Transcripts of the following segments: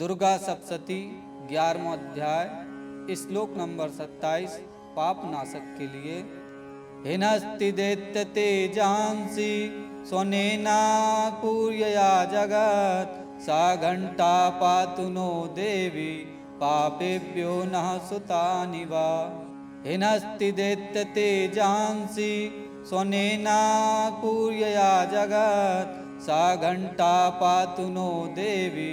दुर्गा सप्तशती 11वां अध्याय श्लोक नंबर 27 पाप नाशक के लिए। हिनस्ति दैत्य तेजांसि स्वनेना पूर्यया जगत सा घंटा पातु नो देवी पापेभ्यो नः सुतानि वा। हिनस्ति दैत्य तेजांसि स्वनेना पूर्यया जगत सा घंटा पातु नो देवी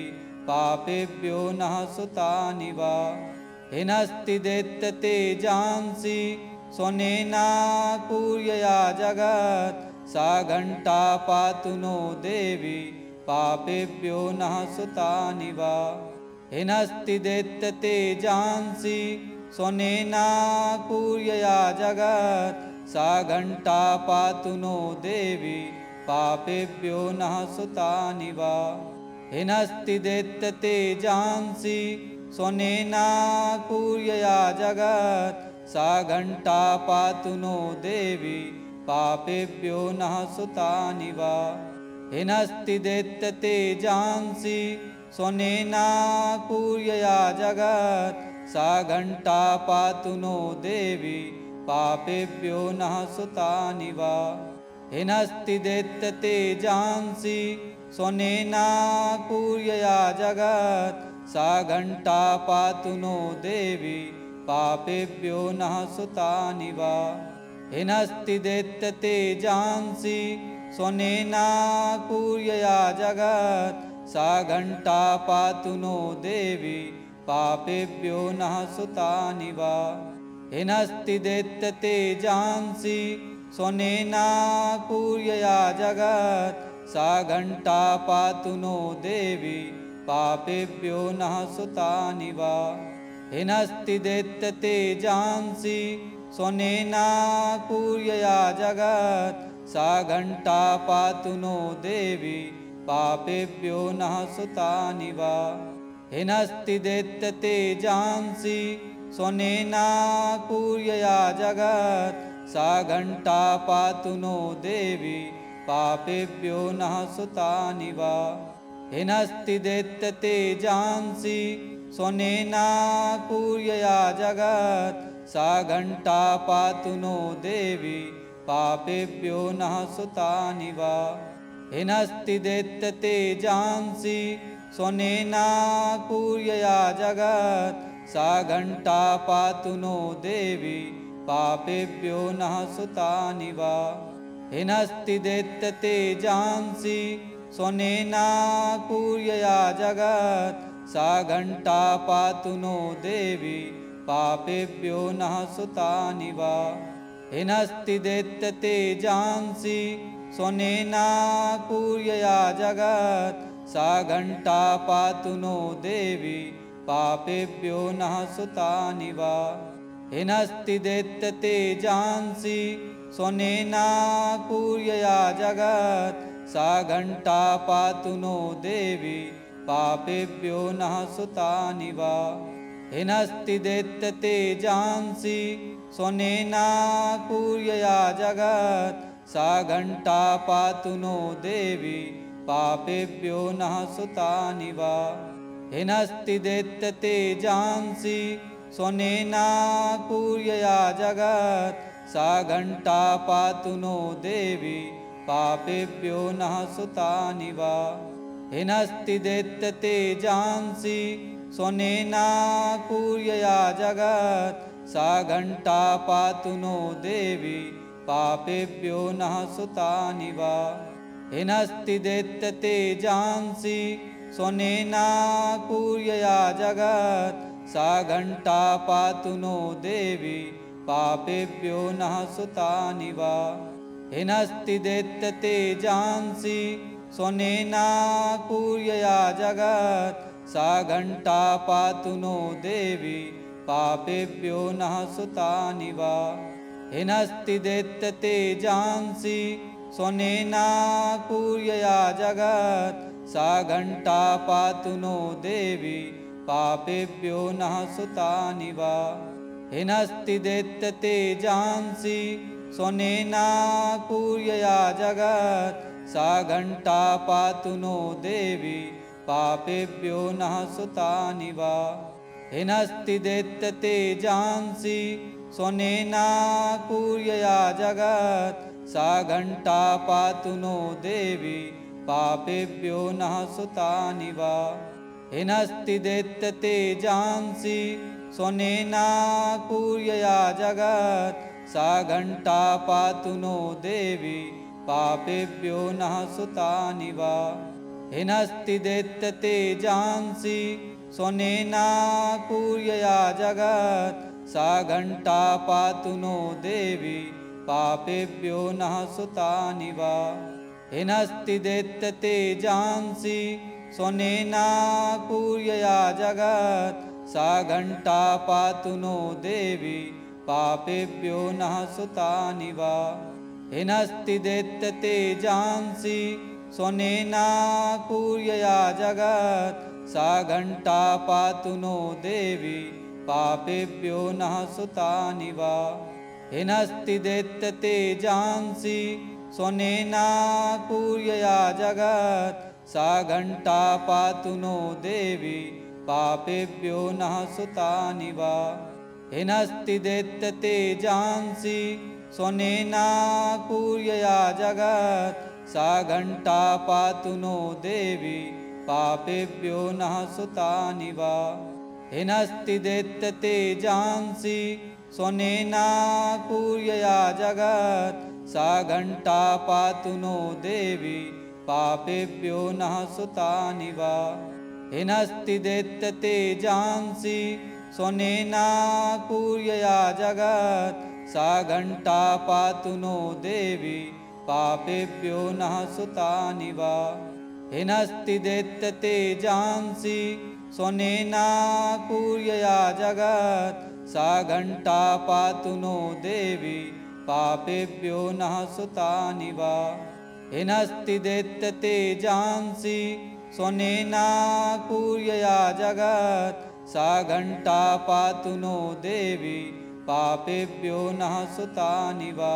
पापेभ्यो नः सुतानि वा। हिनस्ति दैत्य तेजांसि स्वनेना पूर्यया जगत सा घंटा पातु नो देवी पापेभ्यो नः सुतानि वा। हिनस्ति दैत्य तेजांसि स्वनेना पूर्यया जगत सा घंटा पातु नो देवी पापेभ्यो नः सुतानि वा। हिनस्ति दैत्य तेजांसि स्वनेना पूर्यया जगत सा घंटा पातु नो देवी पापेभ्यो नः सुतानि वा। हिनस्ति दैत्य तेजांसि स्वनेना पूर्यया जगत सा घंटा पातु नो देवी पापेभ्यो नः सुतानि वा। हिनस्ति दैत्य तेजांसि स्वनेना पूर्यया जगत सा घंटा पातु नो देवी पापेभ्यो नः सुतानि वा। हिनस्ति दैत्य तेजांसि स्वनेना पूर्यया जगत सा घंटा पातु नो देवी पापेभ्यो नः सुतानि वा। हिनस्ति दैत्य तेजांसि स्वनेना पूर्यया जगत सा घंटा पातु नो देवी पापेभ्यो नः सुतानि वा। हिनस्ति दैत्य तेजांसि स्वनेना पूर्यया जगत सा घंटा पातु नो देवी पापेभ्यो नः सुतानि वा। हिनस्ति दैत्य तेजांसि स्वनेना पूर्यया जगत सा घंटा पातु नो देवी पापेभ्यो नः सुतानि वा। हिनस्ति दैत्य तेजांसि स्वनेना पूर्यया जगत सा घंटा पातु नो देवी पापेभ्यो नः सुतानि वा। हिनस्ति दैत्य तेजांसि स्वनेना पूर्यया जगत सा घंटा पातु नो देवी पापेभ्यो नः सुतानि वा। हिनस्ति दैत्य तेजांसि स्वनेना पूर्यया जगत सा घंटा पातु नो देवी पापेभ्यो नः सुतानि वा। हिनस्ति दैत्य तेजांसि स्वनेना पूर्यया जगत सा घंटा पातु नो देवी पापेभ्यो नः सुतानि वा। हिनस्ति दैत्य तेजांसि स्वनेना पूर्यया जगत सा घंटा पातु नो देवी पापेभ्यो नः सुतानि वा। हिनस्ति दैत्य तेजांसि स्वनेना पूर्यया जगत सा घंटा पातु नो देवी पापेभ्यो नः सुतानि वा। हिनस्ति दैत्य तेजांसि स्वनेना पूर्यया जगत सा घंटा पातु नो देवी पापेभ्यो नः सुतानि वा। हिनस्ति दैत्य तेजांसि स्वनेना पूर्यया जगत सा घंटा पातु नो देवी पापेभ्यो नः सुतानि वा। हिनस्ति दैत्य तेजांसि स्वनेना पूर्यया जगत सा घंटा पातु नो देवी पापेभ्यो नः सुतानि वा। हिनस्ति दैत्य तेजांसि स्वनेना पूर्यया जगत सा घंटा पातु नो देवी पापेभ्यो नः सुतानि वा। हिनस्ति दैत्य तेजांसि स्वनेना पूर्यया जगत सा घंटा पातु नो देवी पापेभ्यो नः सुतानि वा। हिनस्ति दैत्य तेजांसि स्वनेना पूर्यया जगत सा घंटा पातु नो देवी पापेभ्यो नः सुतानि वा हिनस्ति दैत्यतेजांसि स्वनेनापूर्यया जगत् सा घण्टा पातु नो देवी पापेभ्यो नः सुतानि वा हिनस्ति दैत्यतेजांसि स्वनेनापूर्यया जगत् सा घण्टा पातु नो देवी पापेभ्यो नः सुतानि वा हिनस्ति दैत्यतेजांसि स्वनेनापूर्यया जगत् सा घण्टा पातु नो देवी पापेभ्यो नः सुतानि वा हिनस्ति दैत्यतेजांसि स्वनेनापूर्यया जगत् सा घण्टा पातु नो देवी पापेभ्यो नः सुतानि वा हिनस्ति दैत्यतेजांसि स्वनेनापूर्यया जगत् सा घण्टा पातु नो देवी पापेभ्यो नः सुतानि वा हिनस्ति दैत्यतेजांसि स्वनेनापूर्यया जगत् सा घण्टा पातु नो देवी पापेभ्यो नः सुतानि वा हिनस्ति दैत्यतेजांसि स्वनेनापूर्यया जगत् सा घण्टा पातु नो देवी पापेभ्यो नः सुतानि वा हिनस्ति दैत्यतेजांसि स्वनेनापूर्यया जगत् सा घण्टा पातु नो देवी पापेभ्यो नः सुतानि वा हिनस्ति दैत्यतेजांसि स्वनेनापूर्यया जगत् सा घण्टा पातु नो देवी पापेभ्यो नः सुतानि वा हिनस्ति दैत्यतेजांसि स्वनेनापूर्यया जगत् सा घण्टा पातु नो देवी पापेभ्यो नः सुतानि वा हिनस्ति दैत्यतेजांसि स्वनेनापूर्यया जगत् सा घण्टा पातु नो देवी पापेभ्यो नः सुतानि वा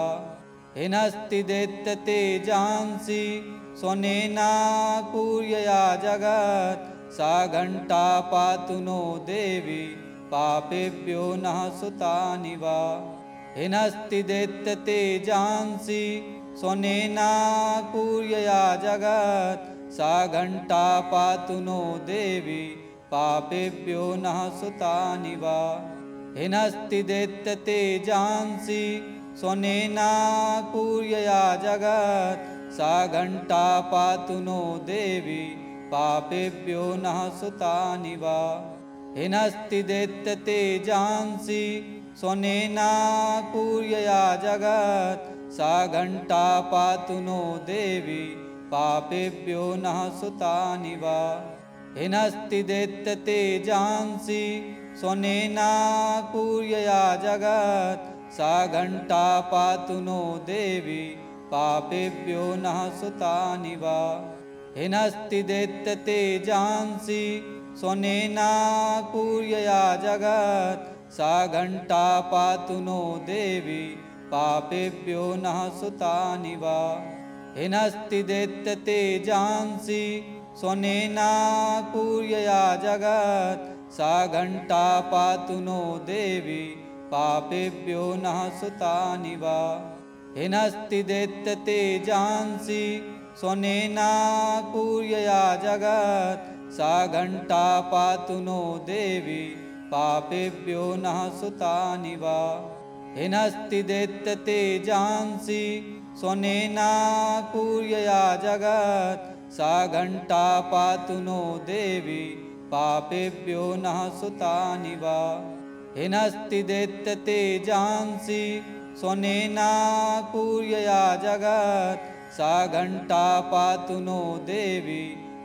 हिनस्ति दैत्यतेजांसि स्वनेनापूर्यया जगत् सा घण्टा पातु नो देवी पापेभ्यो नः सुतानि वा हिनस्ति दैत्यतेजांसि स्वनेनापूर्यया जगत् सा घण्टा पातु नो देवी पापेभ्यो नः सुतानि वा हिनस्ति दैत्यतेजांसि स्वनेनापूर्यया जगत् सा घण्टा पातु नो देवी पापेभ्यो नः सुतानि वा हिनस्ति दैत्यतेजांसि स्वनेनापूर्यया जगत् सा घण्टा पातु नो देवी पापेभ्यो नः सुतानि वा हिनस्ति दैत्यतेजांसि स्वनेनापूर्यया जगत् सा घण्टा पातु नो देवी पापेभ्यो नः सुतानि वा हिनस्ति दैत्यतेजांसि स्वनेनापूर्यया जगत् सा घण्टा पातु नो देवी पापेभ्यो नः सुतानि वा हिनस्ति दैत्यतेजांसि स्वनेनापूर्यया जगत् सा घण्टा पातु नो देवी पापेभ्यो नः सुतानि वा हिनस्ति दैत्यतेजांसि स्वनेनापूर्यया जगत् सा घण्टा पातु नो देवी पापेभ्यो नः सुतानि वा हिनस्ति दैत्यतेजांसि स्वनेनापूर्यया जगत् सा घण्टा पातु नो देवी पापेभ्यो नः सुतानि वा हिनस्ति दैत्यतेजांसि स्वनेनापूर्यया जगत् सा घण्टा पातु नो देवी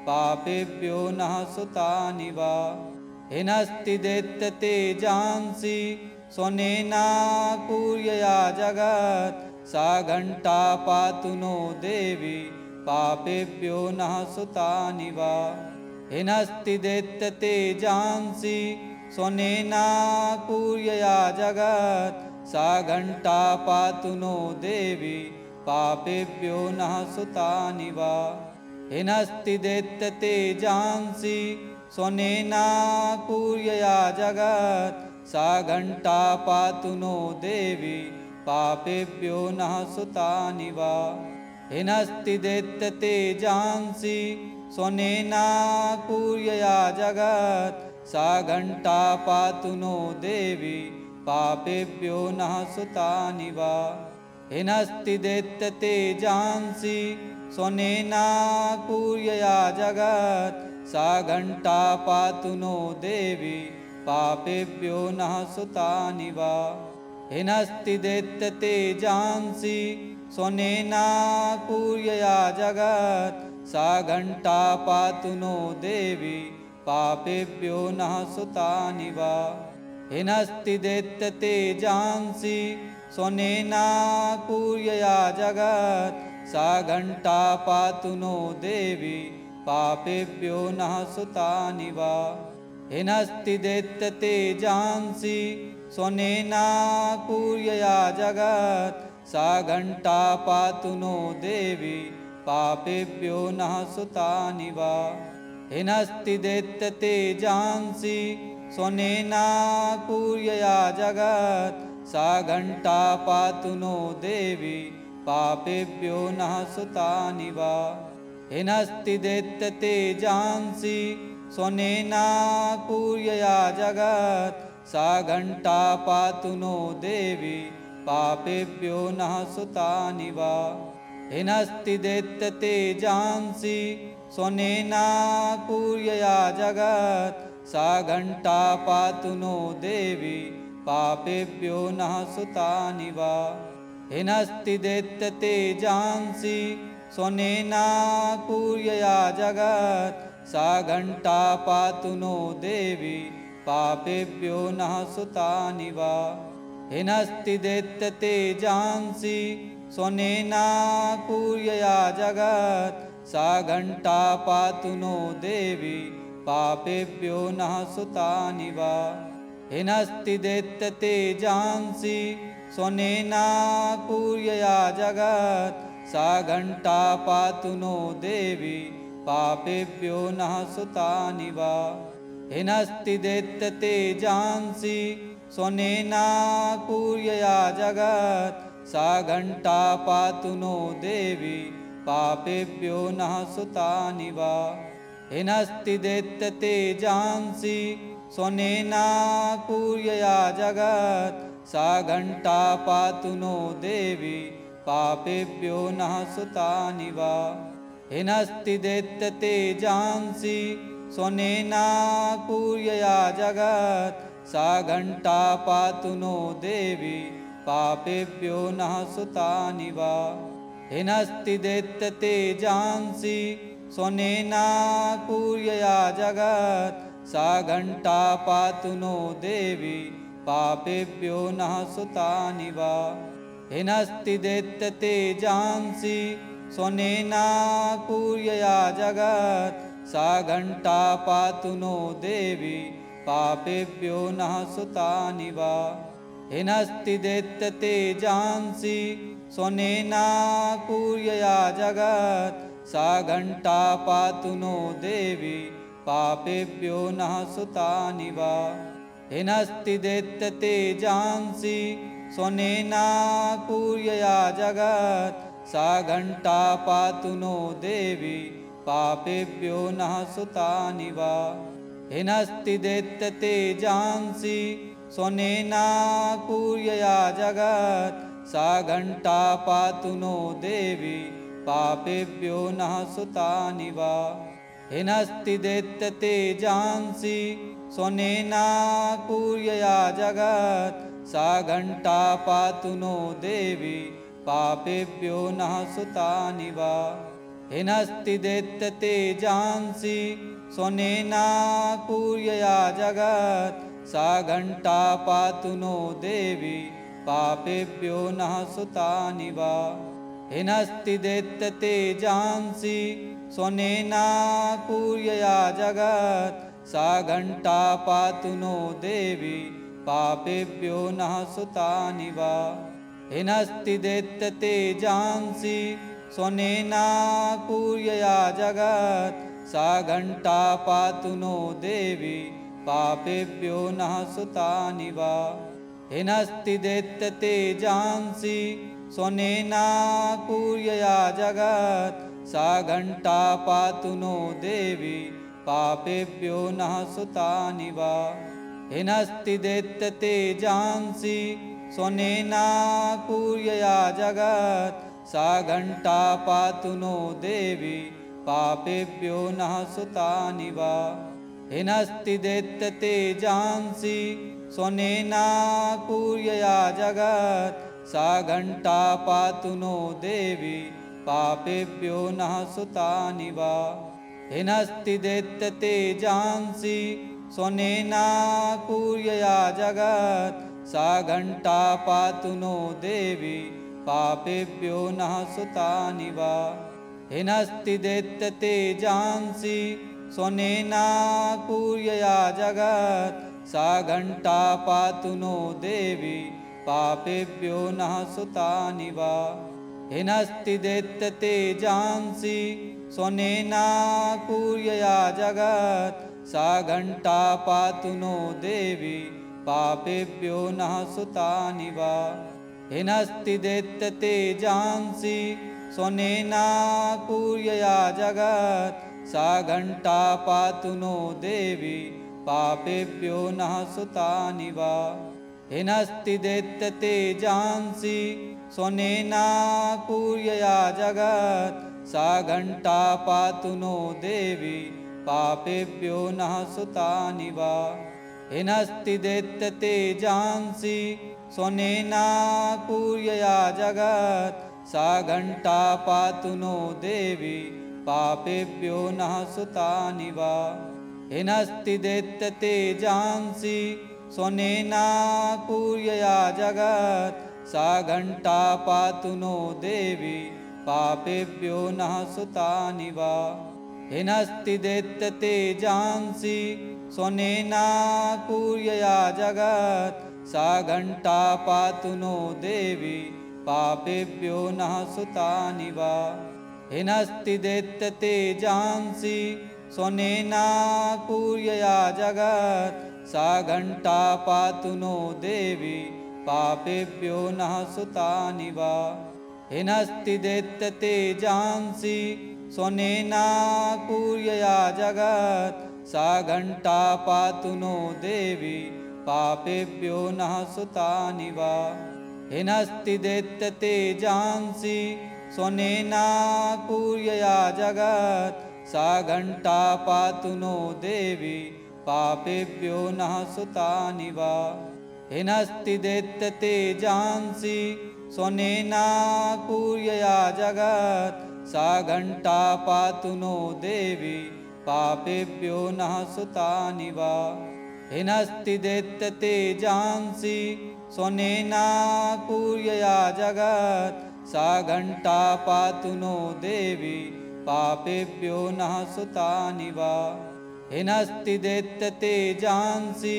पापेभ्यो नः सुतानि वा हिनस्ति दैत्यतेजांसि स्वनेनापूर्यया जगत् सा घण्टा पातु नो देवी पापेभ्यो नः सुतानि वा हिनस्ति दैत्यतेजांसि स्वनेनापूर्यया जगत् सा घण्टा पातु नो देवी पापेभ्यो नः सुतानि वा हिनस्ति दैत्यतेजांसि स्वनेना पूर्यया जगत् सा घण्टा पातु नो देवी पापेभ्यो नः सुतानि वा हिनस्ति दैत्यतेजांसि स्वनेना पूर्यया जगत् सा घण्टा पातु नो देवी पापेभ्यो नः सुतानि वा हिनस्ति दैत्यतेजांसि स्वनेना पूर्यया जगत् सा घण्टा पातु नो देवी पापेभ्यो नः सुतानि वा हिनस्ति दैत्यतेजांसि स्वनेना पूर्यया जगत् सा घण्टा पातु नो देवी पापेभ्यो नः सुतानि वा हिनस्ति दैत्यतेजांसि स्वनेना पूर्यया जगत् सा घण्टा पातु नो देवी पापेभ्यो नः सुतानि वा हिनस्ति दैत्यतेजांसि स्वनेना पूर्यया जगत् सा घण्टा पातु नो देवी पापेभ्यो नः सुतानि वा हिनस्ति दैत्यतेजांसि स्वनेना पूर्यया जगत् सा घण्टा पातु नो देवी पापेभ्यो नः सुतानि वा हिनस्ति दैत्यतेजांसि स्वनेना पूर्यया जगत् सा घण्टा पातु नो देवी पापेभ्यो नः सुतानि वा हिनस्ति दैत्यतेजांसि स्वनेना पूर्यया जगत् सा घण्टा पातु नो देवी पापेभ्यो नः सुतानि वा हिनस्ति दैत्यतेजांसि स्वनेना पूर्यया जगत् सा घण्टा पातु नो देवी पापेभ्यो नः सुतानि वा हिनस्ति दैत्यतेजांसि स्वनेना पूर्यया जगत् सा घण्टा पातु नो देवी पापेभ्यो नः सुतानि वा हिनस्ति दैत्यतेजांसि स्वनेना पूर्यया जगत् सा घण्टा पातु नो देवी पापेभ्यो नः सुतानि वा हिनस्ति दैत्यतेजांसि स्वनेना पूर्यया जगत् सा घण्टा पातु नो देवी पापेभ्यो नः सुतानि वा हिनस्ति दैत्यतेजांसि स्वनेना पूर्यया जगत् सा घण्टा पातु नो देवी पापेभ्यो नः सुतानि वा हिनस्ति दैत्यतेजांसि स्वनेना पूर्यया जगत् सा घण्टा पातु नो देवी पापेभ्यो नः सुतानि वा हिनस्ति दैत्यतेजांसि स्वनेना पूर्यया जगत् सा घण्टा पातु नो देवी पापेभ्यो नः सुतानि वा हिनस्ति दैत्यतेजांसि स्वनेना पूर्यया जगत् सा घण्टा पातु नो देवी पापेभ्यो नः सुतानि वा हिनस्ति दैत्यतेजांसि स्वनेना पूर्यया जगत् सा घण्टा पातु नो देवी पापेभ्यो नः सुतानि वा हिनस्ति दैत्यतेजांसि स्वनेना पूर्यया जगत् सा घण्टा पातु नो देवी पापेभ्यो नः सुतानि वा हिनस्ति दैत्यतेजांसि स्वनेना पूर्यया जगत् सा घण्टा पातु नो देवी पापेभ्यो नः सुतानि वा हिनस्ति दैत्यतेजांसि स्वनेना पूर्यया जगत् सा घण्टा पातु नो देवी पापेभ्यो नः सुतानि वा हिनस्ति दैत्यतेजांसि स्वनेना पूर्यया जगत् सा घण्टा पातु नो देवी पापेभ्यो नः सुतानि वा हिनस्ति दैत्यतेजांसि स्वनेना पूर्यया जगत् सा घण्टा पातु नो देवी पापेभ्यो नः सुतानि वा हिनस्ति दैत्यतेजांसि स्वनेनापूर्यया जगत् सा घण्टा पातु नो देवी पापेभ्यो नः सुतानि वा हिनस्ति दैत्य तेजांसि स्वनेनापूर्यया जगत् सा घण्टा पातु नो देवी पापेभ्यो नः सुतानि वा हिनस्ति दैत्य तेजांसि स्वनेनापूर्यया जगत् सा घण्टा पातु नो देवी पापेभ्यो नः सुतानि वा हिनस्ति दैत्य तेजांसि स्वनेनापूर्यया जगत् सा घण्टा पातु नो देवी पापेभ्यो नः सुतानि वा हिनस्ति दैत्य तेजांसि स्वनेनापूर्यया जगत् सा घण्टा पातु नो देवी पापेभ्यो नः सुतानि वा हिनस्ति दैत्य तेजांसि स्वनेनापूर्यया जगत् सा घण्टा पातु नो देवी पापेभ्यो नः सुतानि वा हिनस्ति दैत्य तेजांसि स्वनेनापूर्यया जगत् सा घण्टा पातु नो देवी पापेभ्यो नः सुतानि वा हिनस्ति दैत्य तेजांसि स्वनेनापूर्यया जगत् सा घण्टा पातु नो देवी पापेभ्यो नः सुतानि वा हिनस्ति दैत्य तेजांसि स्वनेनापूर्यया जगत् सा घण्टा पातु नो देवी पापेभ्यो नः सुतानि वा हिनस्ति दैत्य तेजांसि स्वनेनापूर्यया जगत् सा घण्टा पातु नो देवी पापेभ्यो नः सुतानि वा हिनस्ति दैत्य तेजांसि स्वनेनापूर्यया जगत् सा घण्टा पातु नो देवी पापेभ्यो नः सुतानि वा हिनस्ति दैत्य तेजांसि स्वनेनापूर्यया जगत् सा घण्टा पातु नो देवी पापेभ्यो नः सुतानि वा हिनस्ति दैत्य तेजांसि स्वनेनापूर्यया जगत् सा घण्टा पातु नो देवी पापेभ्यो नः सुतानि वा हिनस्ति दैत्य तेजांसि स्वनेनापूर्यया जगत् सा घण्टा पातु नो देवी पापेभ्यो नः सुतानि वा हिनस्ति दैत्य तेजांसि स्वनेनापूर्यया जगत् सा घण्टा पातु नो देवी पापेभ्यो नः सुतानि वा हिनस्ति दैत्य तेजांसि स्वनेनापूर्यया जगत् सा घण्टा पातु नो देवी पापेभ्यो नः सुतानि वा हिनस्ति दैत्य तेजांसि स्वनेनापूर्यया जगत् सा घण्टा पातु नो देवी पापेभ्यो नः सुतानि वा हिनस्ति दैत्य तेजांसि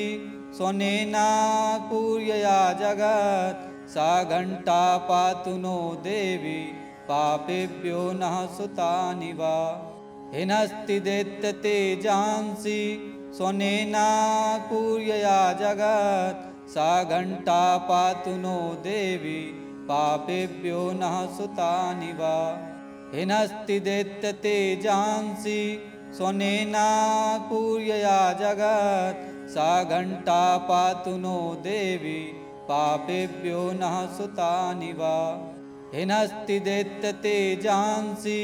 स्वनेनापूर्यया जगत् सा घण्टा पातु नो देवी पापेभ्यो नः सुतानि वा हिनस्ति दैत्य तेजांसि स्वनेनापूर्यया जगत् सा घण्टा पातु नो देवी पापेभ्यो नः सुतानि वा हिनस्ति दैत्य तेजांसि स्वनेनापूर्यया जगत् सा घण्टा पातु नो देवी पापेभ्यो नः सुतानि वा हिनस्ति दैत्य तेजांसि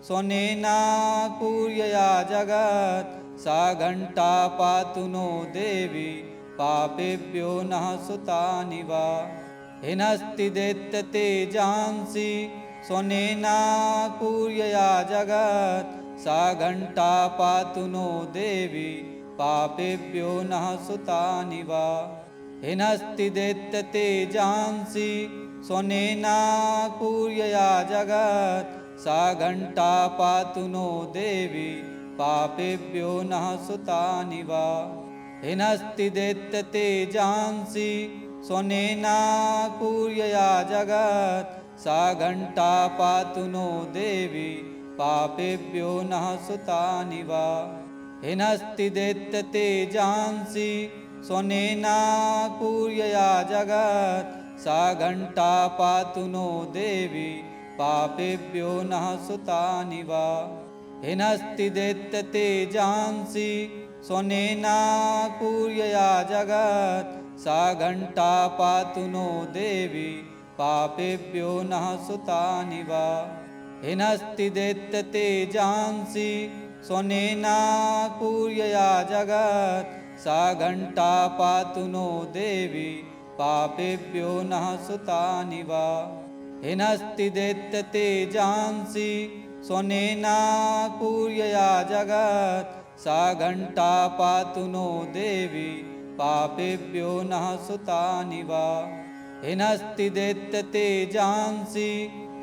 स्वनेनापूर्यया जगत् सा घण्टा पातु नो देवी पापेभ्यो नः सुतानि वा हिनस्ति दैत्य तेजांसि स्वनेनापूर्यया जगत् सा घण्टा पातु नो देवी पापेभ्यो नः सुतानि वा हिनस्ति दैत्य तेजांसि स्वनेनापूर्यया जगत् सा घण्टा पातु नो देवी पापेभ्यो नः सुतानि वा हिनस्ति दैत्य तेजांसि स्वनेनापूर्यया जगत् सा घण्टा पातु नो देवी पापेभ्यो नः सुतानि वा हिनस्ति दैत्य तेजांसि स्वनेनापूर्यया जगत् सा घण्टा पातु नो देवी पापेभ्यो नः सुतानि वा हिनस्ति दैत्य तेजांसि स्वनेनापूर्यया जगत् सा घण्टा पातु नो देवी पापेभ्यो नः सुतानि वा हिनस्ति दैत्य तेजांसि स्वनेनापूर्यया जगत् सा घण्टा पातु नो देवी पापेभ्यो नः सुतानि वा हिनस्ति दैत्य तेजांसि स्वनेनापूर्यया जगत् सा घण्टा पातु नो देवी पापेभ्यो नः सुतानि वा हिनस्ति दैत्य तेजांसि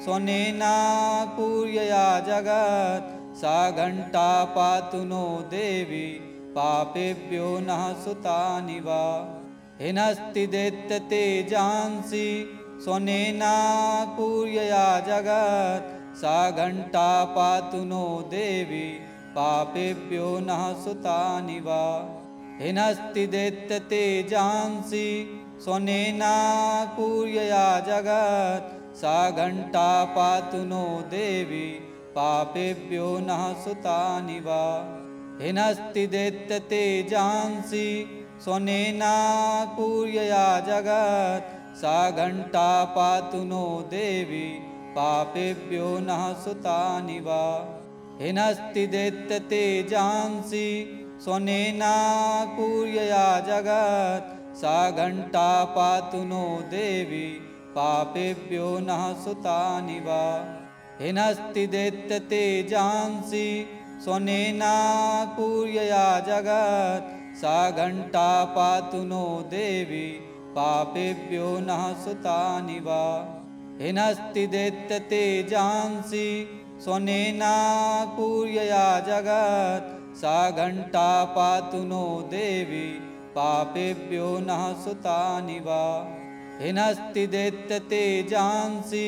स्वनेनापूर्यया जगत् सा घण्टा पातु नो देवी पापेभ्यो नः सुतानि वा हिनस्ति दैत्य तेजांसि स्वनेनापूर्यया जगत् सा घण्टा पातु नो देवी पापेभ्यो नः सुतानि वा हिनस्ति दैत्य तेजांसि स्वनेनापूर्यया जगत् सा घण्टा पातु नो देवी पापेभ्यो नः सुतानि वा हिनस्ति दैत्य तेजांसि स्वनेनापूर्यया जगत् सा घण्टा पातु नो देवी पापेभ्यो नः सुतानि वा हिनस्ति दैत्य तेजांसि स्वनेनापूर्यया जगत् सा घण्टा पातु नो देवी पापेभ्यो नः सुतानि वा हिनस्ति दैत्य तेजांसि स्वनेनापूर्यया जगत् सा घण्टा पातु नो देवी पापेभ्यो नः सुतानि वा हिनस्ति दैत्य तेजांसि स्वनेनापूर्यया जगत् सा घण्टा पातु नो देवी पापेभ्यो नः सुतानि वा हिनस्ति दैत्य तेजांसि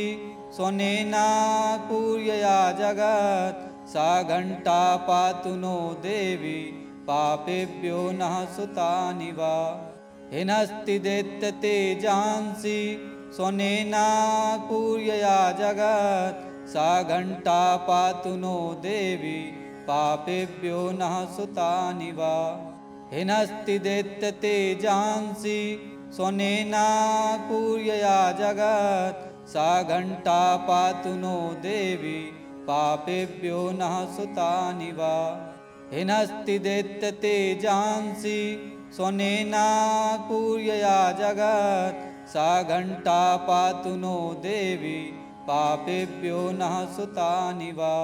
स्वनेनापूर्यया जगत् सा घण्टा पातु नो देवी पापेभ्यो नः सुतानि वा हिनस्ति दैत्य तेजांसि स्वनेनापूर्यया जगत् सा घण्टा पातु नो देवी पापेभ्यो नः सुतानि वा हिनस्ति दैत्य तेजांसि स्वनेनापूर्यया जगत् सा घण्टा पातु नो देवी पापेभ्यो नः सुतानि वा हिनस्ति दैत्य तेजांसि स्वनेनापूर्यया जगत् सा घण्टा पातु नो देवी पापेभ्यो नः सुतानि वा।